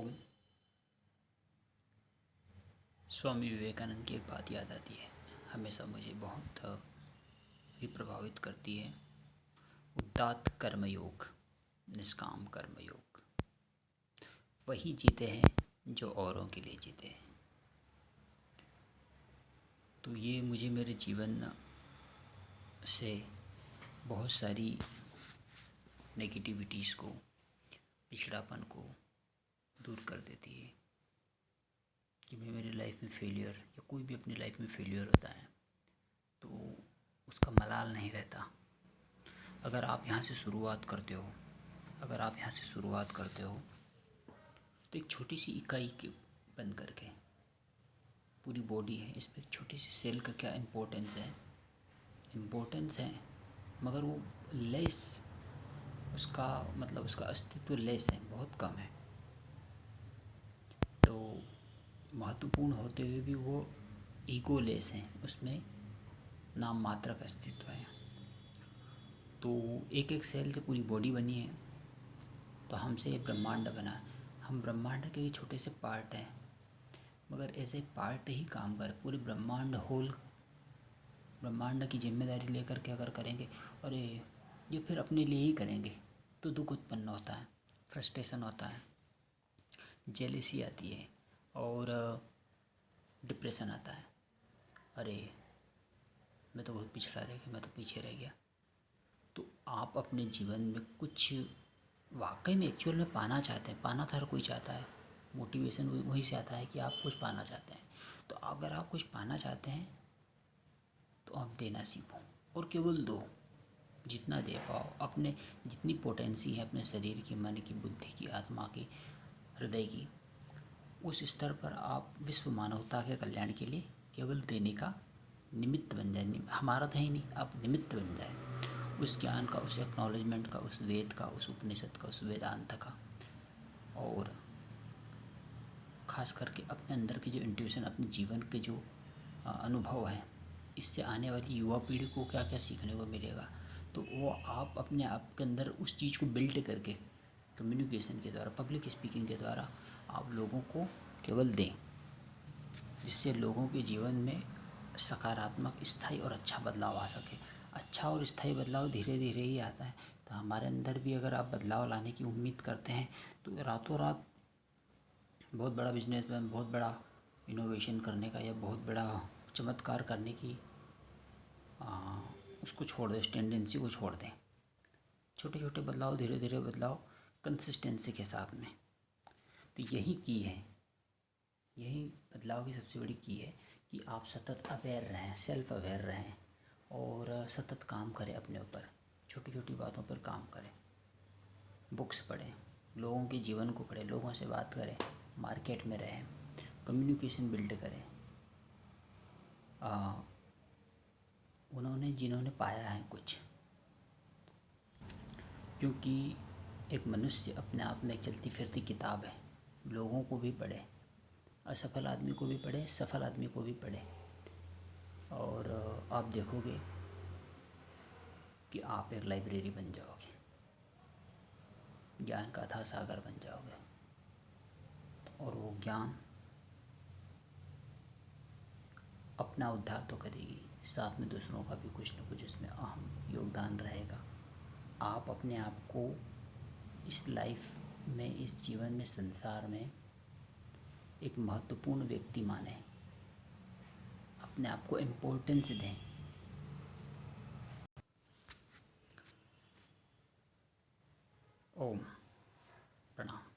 ओम। स्वामी विवेकानंद की एक बात याद आती है, हमेशा मुझे बहुत ही प्रभावित करती है। उदात्त कर्मयोग, निष्काम कर्मयोग, वही जीते हैं जो औरों के लिए जीते हैं। तो ये मुझे मेरे जीवन से बहुत सारी नेगेटिविटीज़ को, पिछड़ापन को दूर कर देती है। कि मैं मेरी लाइफ में फेलियर या कोई भी अपनी लाइफ में फेलियर होता है तो उसका मलाल नहीं रहता। अगर आप यहाँ से शुरुआत करते हो तो एक छोटी सी इकाई के बन करके पूरी बॉडी है, इसमें एक छोटी सी सेल का क्या इम्पोर्टेंस है, मगर वो लेस, उसका मतलब उसका अस्तित्व लेस है, बहुत कम है। तो महत्वपूर्ण होते हुए भी वो ईगो लेस है, उसमें नाम मात्र का अस्तित्व है। तो एक एक सेल से पूरी बॉडी बनी है। तो हमसे ये ब्रह्मांड बना है, हम ब्रह्मांड के छोटे से पार्ट हैं, मगर ऐसे पार्ट ही काम कर पूरे ब्रह्मांड की जिम्मेदारी लेकर के अगर करेंगे और ये फिर अपने लिए ही करेंगे तो दुख उत्पन्न होता है, फ्रस्ट्रेशन होता है, जेलिसी आती है और डिप्रेशन आता है। अरे मैं तो बहुत पिछड़ा रह गया, मैं तो पीछे रह गया। तो आप अपने जीवन में कुछ वाकई में एक्चुअल में पाना चाहते हैं, पाना तो हर कोई चाहता है, मोटिवेशन वहीं से आता है कि आप कुछ पाना चाहते हैं। तो अगर आप कुछ पाना चाहते हैं तो आप देना सीखो और केवल दो, जितना दे पाओ, अपने जितनी पोटेंसी है अपने शरीर की, मन की, बुद्धि की, आत्मा की, हृदय की, उस स्तर पर आप विश्व मानवता के कल्याण के लिए केवल देने का निमित्त बन जाए। हमारा तो ही नहीं, आप निमित्त बन जाए उस ज्ञान का, उस एक्नॉलेजमेंट का, उस वेद का, उस उपनिषद का, उस वेदांत का। और ख़ास करके अपने अंदर के जो इंट्यूशन, अपने जीवन के जो अनुभव हैं, इससे आने वाली युवा पीढ़ी को क्या क्या सीखने को मिलेगा। तो वो आप अपने आप के अंदर उस चीज़ को बिल्ड करके कम्युनिकेशन के द्वारा, पब्लिक स्पीकिंग के द्वारा आप लोगों को केवल दें, जिससे लोगों के जीवन में सकारात्मक, स्थायी और अच्छा बदलाव आ सके। अच्छा और स्थायी बदलाव धीरे धीरे ही आता है। तो हमारे अंदर भी अगर आप बदलाव लाने की उम्मीद करते हैं तो रातों रात बहुत बड़ा बिजनेस में, बहुत बड़ा इनोवेशन करने का या बहुत बड़ा चमत्कार करने की उसको छोड़ दें, उस टेंडेंसी को छोड़ दें। छोटे छोटे बदलाव, धीरे धीरे बदलाव, कंसिस्टेंसी के साथ में। तो यही की है, यही बदलाव की सबसे बड़ी की है कि आप सतत अवेयर रहें, सेल्फ अवेयर रहें और सतत काम करें अपने ऊपर, छोटी छोटी बातों पर काम करें, बुक्स पढ़ें, लोगों के जीवन को पढ़ें, लोगों से बात करें, मार्केट में रहें, कम्युनिकेशन बिल्ड करें। जिन्होंने पाया है कुछ, क्योंकि एक मनुष्य अपने आप में एक चलती फिरती किताब है। लोगों को भी पढ़े, असफल आदमी को भी पढ़े, सफल आदमी को भी पढ़े, और आप देखोगे कि आप एक लाइब्रेरी बन जाओगे, ज्ञान का अथाह सागर बन जाओगे। और वो ज्ञान अपना उद्धार तो करेगी, साथ में दूसरों का भी कुछ न कुछ उसमें अहम योगदान रहेगा। आप अपने आप को इस लाइफ में, इस जीवन में, संसार में एक महत्वपूर्ण व्यक्ति माने, अपने आप को इम्पोर्टेंस दें। ओम। प्रणाम।